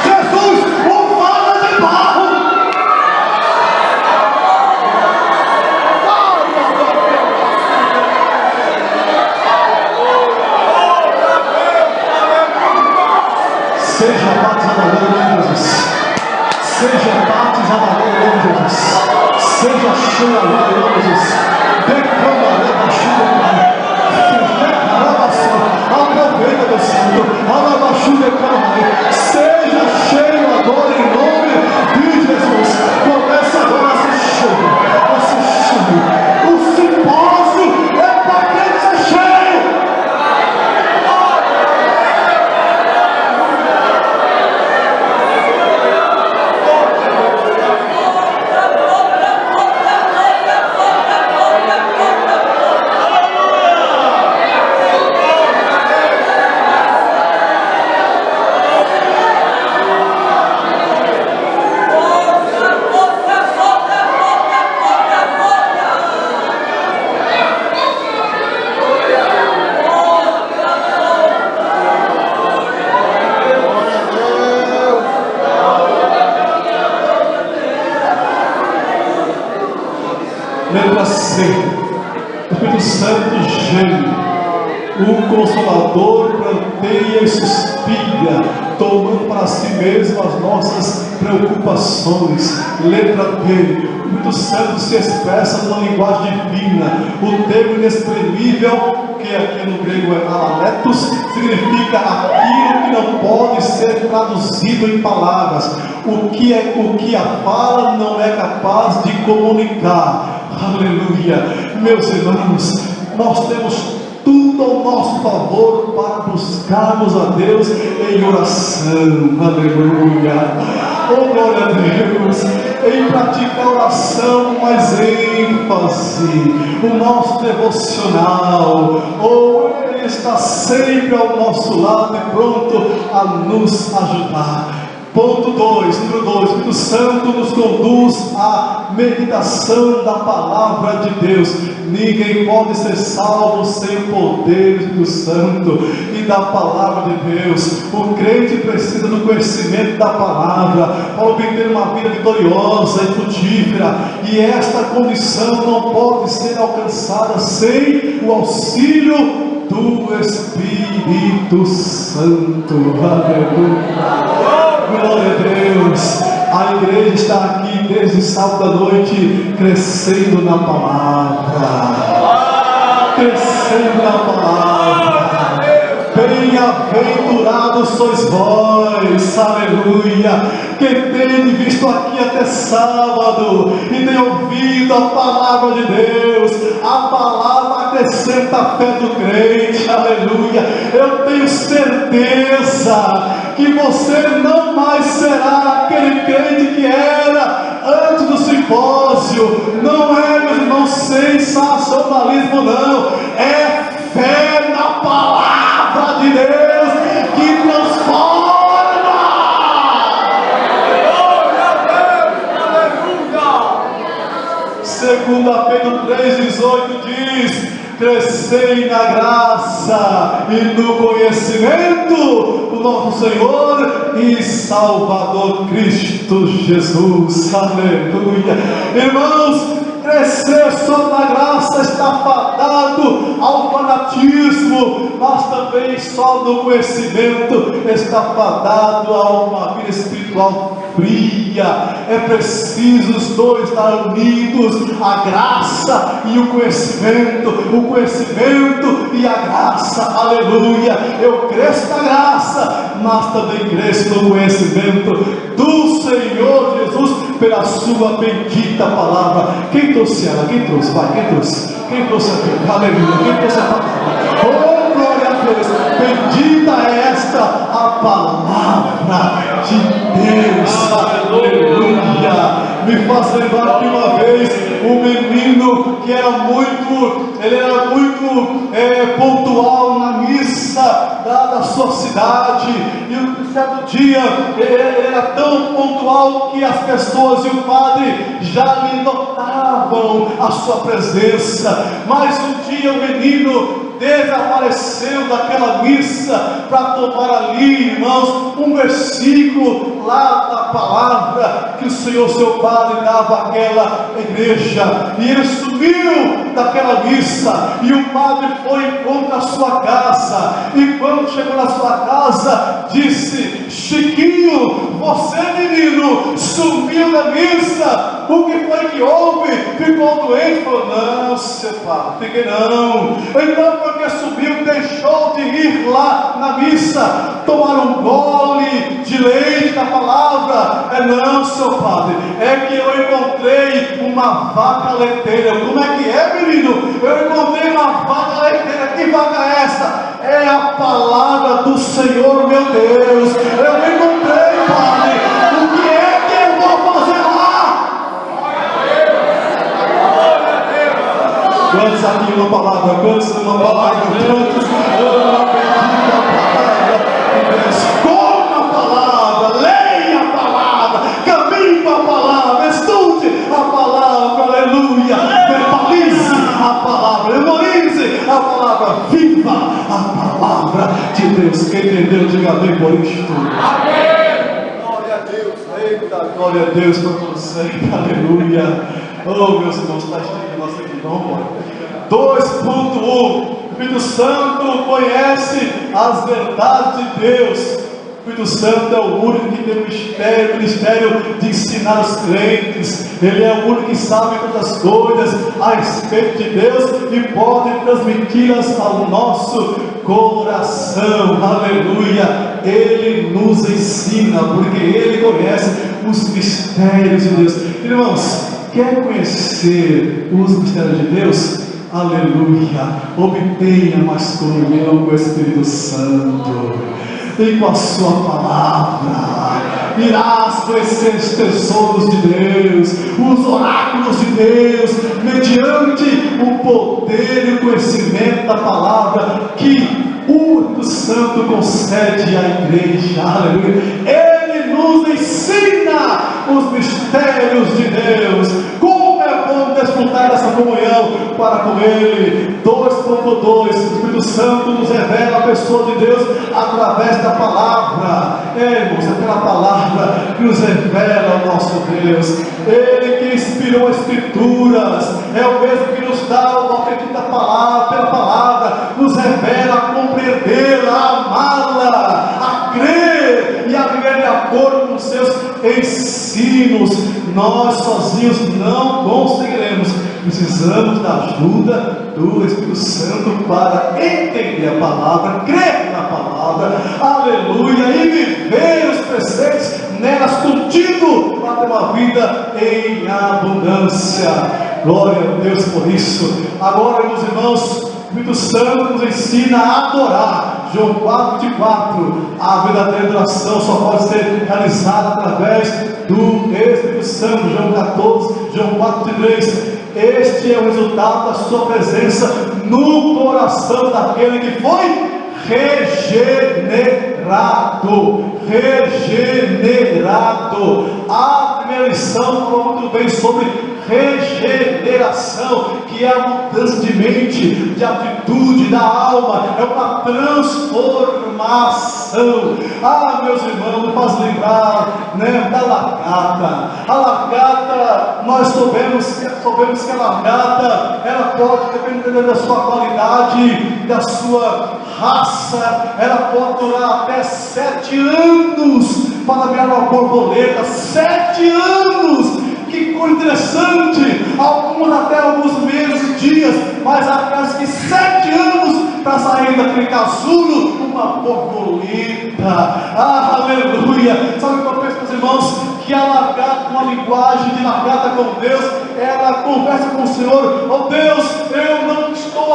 Jesus, o vaso de barro. Seja batizado agora em nome de Jesus. Seja batizado agora em nome de Jesus. Seja cheio agora em nome de Jesus. Declama, leva chuva, aproveita, meu Santo. Seja cheio agora em nome de Jesus. Começa agora a ser cheio. O simpósio é para quem ser cheio. Letra C. O Espírito Santo geme. O Consolador planteia e suspira, tomando para si mesmo as nossas preocupações. Letra B. O Espírito Santo se expressa numa linguagem divina. O termo inexprimível, que aqui no grego é alaletos, significa aquilo que não pode ser traduzido em palavras. O que a fala não é capaz de comunicar. Aleluia. Meus irmãos, nós temos tudo ao nosso favor para buscarmos a Deus em oração. Aleluia. Oh, glória a Deus. Em praticar oração com mais ênfase. O nosso devocional. Oh, Ele está sempre ao nosso lado e pronto a nos ajudar. Ponto 2, número 2, o Espírito Santo nos conduz à meditação da palavra de Deus. Ninguém pode ser salvo sem o poder do Espírito Santo e da palavra de Deus. O crente precisa do conhecimento da palavra para obter uma vida vitoriosa e frutífera, e esta condição não pode ser alcançada sem o auxílio do Espírito Santo. Aleluia. Glória a Deus. A igreja está aqui desde sábado à noite, crescendo na palavra. Crescendo na palavra. Bem-aventurados sois vós, aleluia, que tem visto aqui até sábado e tem ouvido a palavra de Deus. A palavra acrescenta a fé do crente, aleluia. Eu tenho certeza que você não mais será aquele crente que era antes do simpósio. Não é, meus irmãos, sensacionalismo, não. É fé na palavra de Deus que transforma. Segunda Pedro 3,18 diz: crescei na graça e no conhecimento do nosso Senhor e Salvador Cristo Jesus. Aleluia. Irmãos, crescer só na graça está fadado ao fanatismo, mas também só no conhecimento está fadado a uma vida espiritual fria. É preciso os dois estar unidos, a graça e o conhecimento e a graça. Aleluia. Eu cresço na graça, mas também cresço no conhecimento do Senhor Jesus pela sua bendita palavra. Quem trouxe ela? Quem trouxe? Vai, quem trouxe? Quem trouxe aqui? Aleluia. Quem trouxe a palavra? Oh, glória a Deus. Bendita é esta a palavra de Deus. Aleluia. Me faz lembrar que uma vez um menino que era muito pontual na missa da sua cidade, e um certo dia ele era tão pontual que as pessoas e o padre já lhe notavam a sua presença. Mas um dia o menino desapareceu daquela missa para tomar ali, irmãos, um versículo lá da palavra que o Senhor seu Padre dava àquela igreja, e ele sumiu daquela missa, e o padre foi contra a sua casa, e quando chegou na sua casa disse: Chiquinho, você menino sumiu da missa, o que foi que houve? Ficou doente? Falou: não, seu padre, fiquei não. Então porque subiu, deixou de ir lá na missa, tomar um gole de leite da palavra? Não, seu padre, é que eu encontrei uma vaca leiteira. Como é que é, menino? Eu encontrei uma vaca leiteira. Que vaca é essa? É a palavra do Senhor, meu Deus. Eu encontrei, padre. O que é que eu vou fazer lá? Quantos aqui uma palavra? Quantos uma palavra? Quantos uma bendita palavra? Coma a palavra, leia a palavra, caminhe com a palavra, estude a palavra, aleluia. Verbalize a palavra, memorize a palavra, viva a palavra de Deus. Quem entendeu, diga amém por isto. Amém. Glória a Deus, eita, glória a Deus por você, aleluia. Oh, meus irmãos, está escrito na nossa aqui, vamos embora. 2.1. O Espírito Santo conhece as verdades de Deus. O Espírito Santo é o único que tem o ministério de ensinar os crentes. Ele é o único que sabe todas as coisas a respeito de Deus e pode transmiti-las ao nosso coração. Aleluia! Ele nos ensina, porque Ele conhece os mistérios de Deus. Irmãos, quer conhecer os mistérios de Deus? Aleluia! Obtenha mais comunhão com o Espírito Santo e com a sua palavra. Irás conhecer os tesouros de Deus, os oráculos de Deus, mediante o poder e o conhecimento da palavra que o Espírito Santo concede à igreja. Aleluia! Ele nos ensina os mistérios de Deus. Como é bom desfrutar dessa comunhão para com Ele. 2.2. O Espírito Santo nos revela a pessoa de Deus através da palavra. Irmãos, aquela palavra que nos revela o nosso Deus. Ele que inspirou as Escrituras é o mesmo que nos dá o apetite da palavra, pela palavra, nos revela a compreendê-la, a amá-la, a crer e a viver de acordo com os seus ensinos. Nós sozinhos não conseguiremos. Precisamos da ajuda do Espírito Santo para entender a palavra, crer na palavra, aleluia, e viver os preceitos nelas contigo, para ter uma vida em abundância. Glória a Deus por isso. Agora, meus irmãos, o Espírito Santo nos ensina a adorar. João 4:24. A verdadeira adoração só pode ser realizada através do Espírito Santo. João 14, João 4:3. Este é o resultado da sua presença no coração daquele que foi regenerado. Regenerado. A primeira lição falou muito bem sobre regeneração, que é a mudança de mente, de atitude, da alma, é uma transformação. Meus irmãos, me faz lembrar, da largata. A largata, nós soubemos que a largata, ela pode, dependendo da sua qualidade, da sua raça, ela pode durar até 7 anos para virar uma borboleta. 7 anos! Que coisa interessante, alguns até alguns meses e dias, mas aquelas que 7 anos para sair daquele casulo, uma borboleta. Aleluia! Sabe o que eu penso, meus irmãos? Que a largata, uma linguagem de largata com Deus, ela conversa com o Senhor. Oh Deus, eu não estou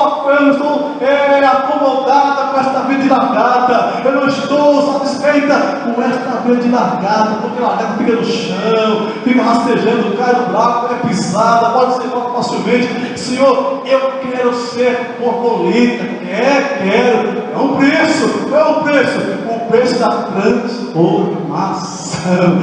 acomodada com esta vida de largata, eu não estou satisfeita com esta vida de largata, porque a largata fica no chão, fica rastejando, cai no buraco, é pisada, pode ser morta facilmente. Senhor, eu quero ser borboleta, quero. É um preço, o preço da transformação.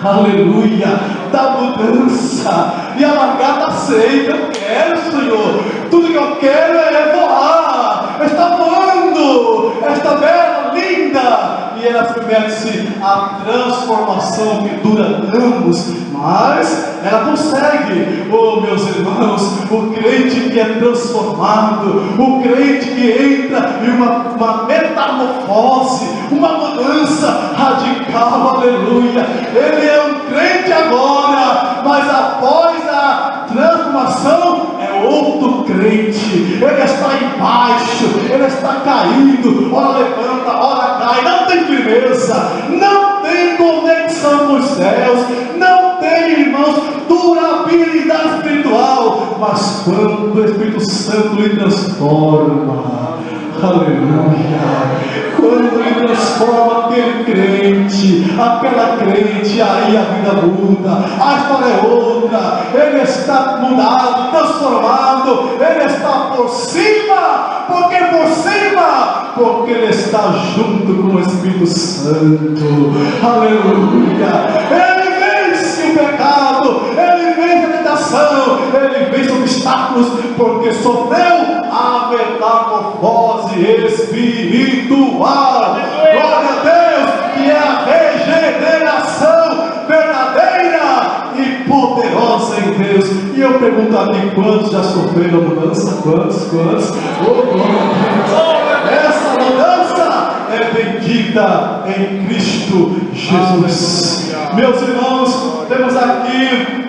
Aleluia, da mudança. E a largata aceita. Eu quero, Senhor, tudo que eu quero é voar. Está voando, esta bela, linda, e ela submete-se à transformação que dura anos, mas ela consegue. Oh, meus irmãos, o crente que é transformado, o crente que entra em uma metamorfose, uma mudança radical, aleluia, ele é um crente agora, mas após a transformação é outro crente. Ele está embaixo, ele está caído, ora levanta, ora cai, não tem firmeza, não tem conexão com os céus, não tem, irmãos, durabilidade espiritual. Mas quando o Espírito Santo lhe transforma, aleluia, quando ele transforma aquele crente, aquela crente, aí a vida muda, a história é outra, ele está mudado, transformado, ele está por cima, porque ele está junto com o Espírito Santo, aleluia. Ele vence o pecado, ele vence a tentação, ele vence obstáculos, porque sofreu a metamorfose espiritual. Glória a Deus, que é a regeneração verdadeira e poderosa em Deus. E eu pergunto a ti, quantos já sofreram a mudança? Quantos? Oh, glória a Deus! Essa mudança é bendita em Cristo Jesus. Meus irmãos, temos aqui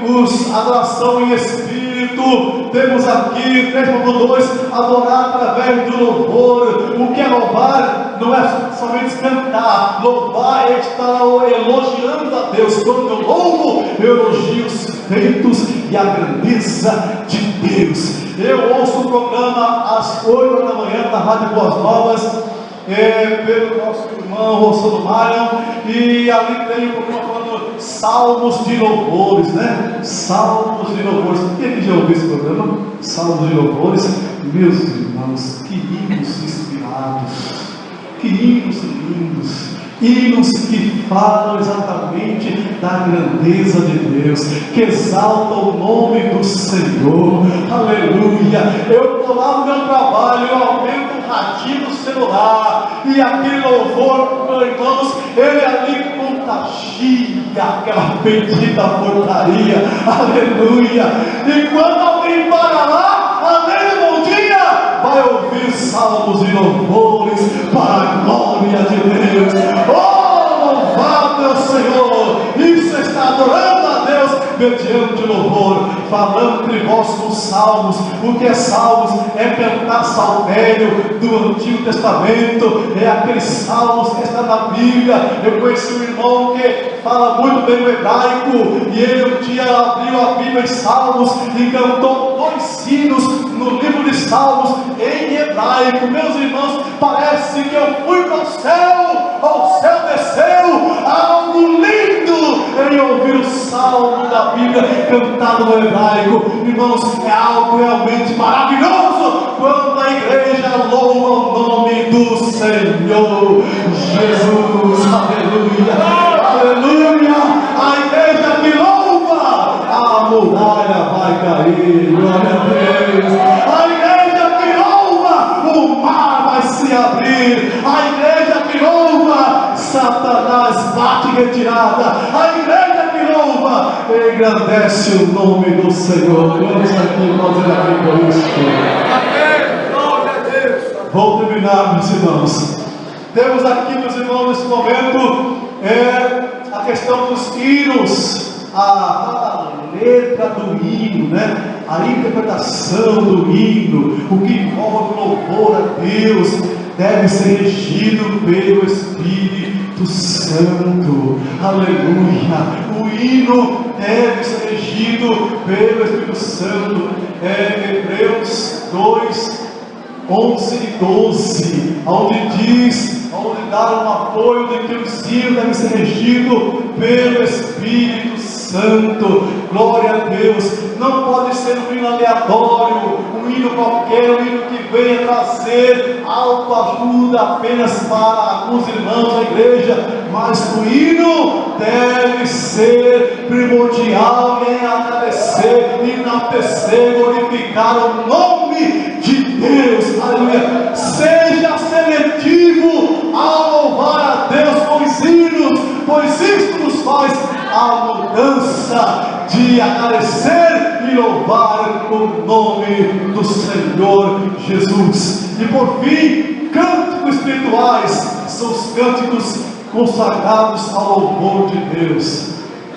a adoração em espírito, temos aqui 3.2, adorar através do louvor. O que é louvar? Não é somente cantar, louvar é estar elogiando a Deus. Quando eu louvo, eu elogio os feitos e a grandeza de Deus. Eu ouço o programa às 8 da manhã da Rádio Boas Novas, pelo nosso irmão Rossano Marion, e ali tem o programa falando salmos de louvores, né? Salmos de louvores. Quem já ouviu esse programa? Salmos de louvores. Meus irmãos, que hinos inspirados, que hinos lindos, hinos que falam exatamente da grandeza de Deus, que exaltam o nome do Senhor. Aleluia. Eu estou lá no meu trabalho, eu aumento o radinho do celular, e aquele louvor, meus irmãos, ele ali contagia aquela bendita portaria. Aleluia. E quando alguém para lá, amém, bom dia, vai ouvir salmos e louvores para a glória de Deus. Oh, louvado é o Senhor! Isso está adorando a Deus mediante louvor, falando entre vós com salmos. O que é salmos? É cantar saltério do Antigo Testamento, é aqueles salmos que está na Bíblia. Eu conheci um irmão que fala muito bem o hebraico, e ele um dia abriu a Bíblia em salmos e cantou 2 hinos no livro de salmos em hebraico. Meus irmãos, parece que eu fui para o céu desceu, algo lindo em ouvir o salmo da Bíblia cantado no hebraico. Irmãos, é algo realmente maravilhoso quando a igreja louva o nome do Senhor Jesus. Aleluia, aleluia. A igreja que louva, a muralha vai cair. Glória a Deus. A igreja que louva, o mar vai se abrir. A igreja que louva, Satanás bate em retirada. A igreja que louva, engrandece o nome do Senhor. Vamos aqui, fazer aqui por isso. Glória a Deus. Vou terminar, meus irmãos. Temos aqui, meus irmãos, nesse momento, a questão dos hinos, a letra do hino, né? A interpretação do hino, o que envolve o louvor a Deus, deve ser regido pelo Espírito Santo. Aleluia. O hino deve ser regido pelo Espírito Santo. Hebreus 2, 11 e 12, onde dá um apoio de que o hino deve ser regido pelo Espírito Santo. Glória a Deus. Não pode ser um hino aleatório, um hino qualquer, um hino que venha trazer autoajuda apenas para alguns irmãos da igreja, mas o hino deve ser primordial em agradecer, enaltecer, glorificar o nome de Deus. Aleluia. Seja seletivo ao louvar a Deus com os hinos, pois isto nos faz a mudança de agradecer e louvar o nome do Senhor Jesus. E por fim, cânticos espirituais são os cânticos consagrados ao louvor de Deus.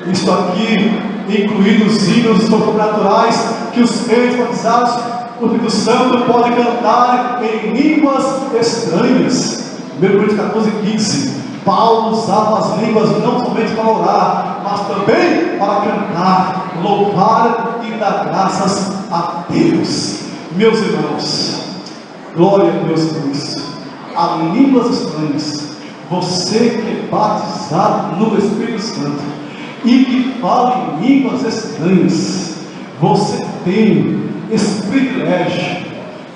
Isto aqui, incluindo os hinos sobrenaturais que os crentes batizados o Espírito Santo pode cantar em línguas estranhas. 1 Coríntios 14:15. Paulo usava as línguas não somente para orar, mas também para cantar, louvar e dar graças a Deus. Meus irmãos, glória a Deus por isso. Há línguas estranhas. Você que é batizado no Espírito Santo e que fala em línguas estranhas, você tem esse privilégio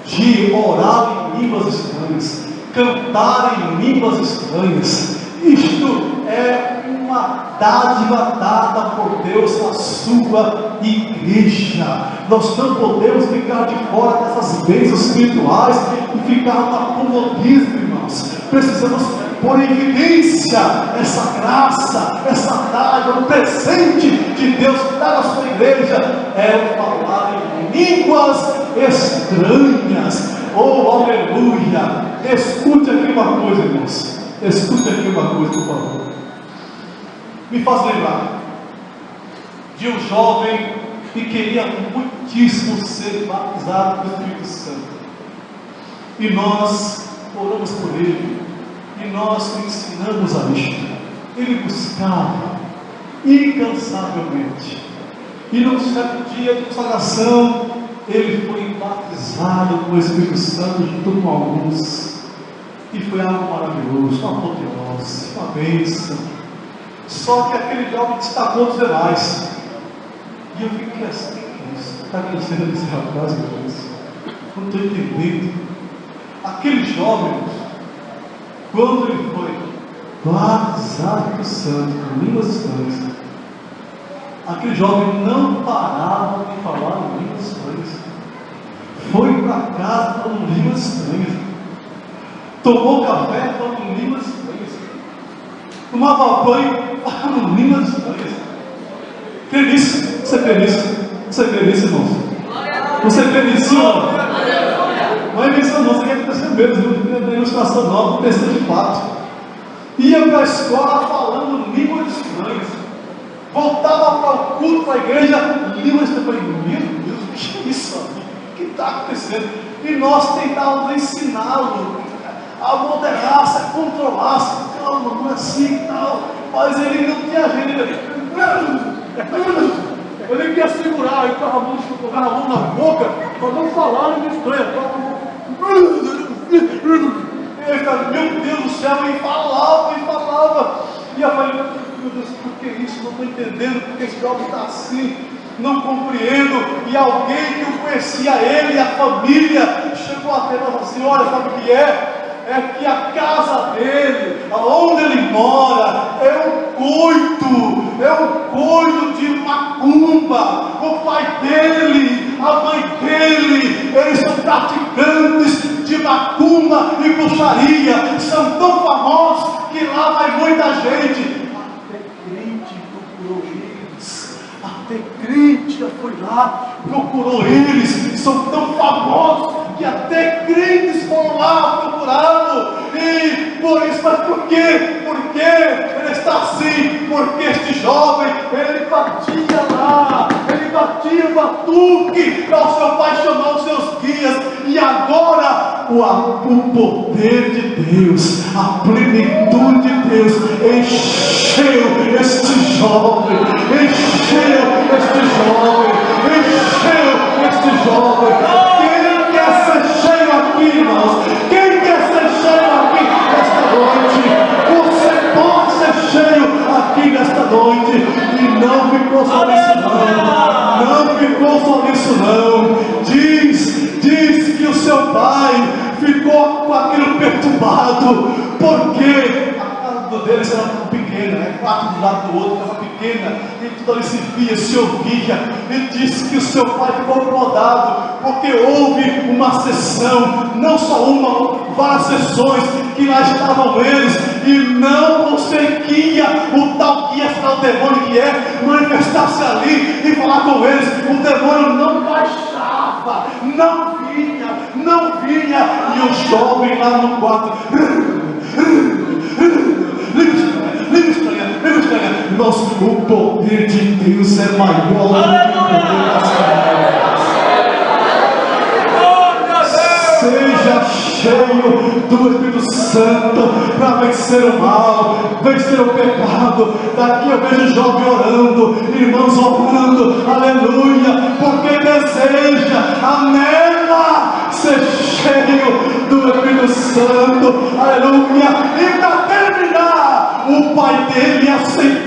de orar em línguas estranhas, cantar em línguas estranhas. Isto é uma dádiva dada por Deus à sua igreja. Nós não podemos ficar de fora dessas bênçãos espirituais e ficar no acomodismo, irmãos. Precisamos pôr em evidência essa graça, essa dádiva, o presente de Deus para a sua igreja. É o falar línguas estranhas. Oh, aleluia! Escute aqui uma coisa, irmãos. Escute aqui uma coisa, por favor. Me faz lembrar de um jovem que queria muitíssimo ser batizado do Espírito Santo. E nós oramos por ele. E nós o ensinamos a isto. Ele buscava incansavelmente. E num certo dia de consagração, ele foi batizado com o Espírito Santo junto com alguns. E foi algo maravilhoso, uma apoteose, uma bênção. Só que aquele jovem destacou dos demais. E eu fiquei assim, isso está crescendo esse rapaz, meu Deus. Não estou entendendo. Aquele jovem, quando ele foi batizado com o Santo, com línguas estranhas, aquele jovem não parava de falar em línguas estranhas. Foi para casa falando línguas estranhas. Tomou café falando línguas estranhas. Tomava banho falando línguas estranhas. Crê nisso? Você crê nisso? Você crê nisso, irmãos? Você crê nisso, irmão? Não é invenção não, você quer acontecer mesmo. Não tem ilustração não, aconteceu de fato. Ia para a escola falando línguas estranhas. Voltava para o culto, para a igreja, línguas estranhas. Eu falei, meu Deus, o que é isso? O que está acontecendo? E nós tentávamos ensiná-lo a moderar-se, a controlar-se. Calma, não é assim e tal. Mas ele não tinha jeito. Ele queria segurar, ele colocava a mão na boca para não falar língua estranha. Ele ficava, meu Deus do céu, e falava. E eu falei, meu Deus, por que isso? Não estou entendendo, porque esse jovem está assim, não compreendo. E alguém que eu conhecia, ele e a família, chegou até nós e falou assim: olha, sabe o que é? É que a casa dele, aonde ele mora, é um coito de macumba. O pai dele, a mãe dele, eles são praticantes de macumba e bruxaria. São tão famosos que lá vai muita gente. Até crente procurou eles. Até crente já foi lá, procurou eles. São tão famosos que até crentes foram lá procurá-lo. E por isso, mas por quê? Porque ele está assim, porque este jovem, ele batia lá, ele batia o batuque para o seu pai chamar os seus guias. E agora o poder de Deus, a plenitude de Deus encheu este jovem, encheu este jovem. Quem quer ser cheio aqui, irmãos? Quem quer ser cheio aqui nesta noite? Você pode ser cheio aqui nesta noite. E não ficou só nisso não. Não ficou só nisso não. Diz que o seu pai ficou com aquilo perturbado, porque a casa deles era muito pequena, né? 4 do lado do outro, casa pequena, e tudo ali se via, se ouvia. E disse que o seu pai ficou incomodado, porque houve uma sessão, não só uma, várias sessões, que lá estavam eles, e não conseguia o tal que ia ficar o demônio que é, manifestar-se ali e falar com eles. O demônio não baixava, não vinha, e o jovem lá no quarto, língua estranha. Irmãos, o poder de Deus é maior do que o poder das trevas. Seja cheio do Espírito Santo para vencer o mal, vencer o pecado. Daqui eu vejo jovem orando, irmãos orando, aleluia, porque deseja, anela ser cheio do Espírito Santo, aleluia. E para terminar, o pai dele aceitou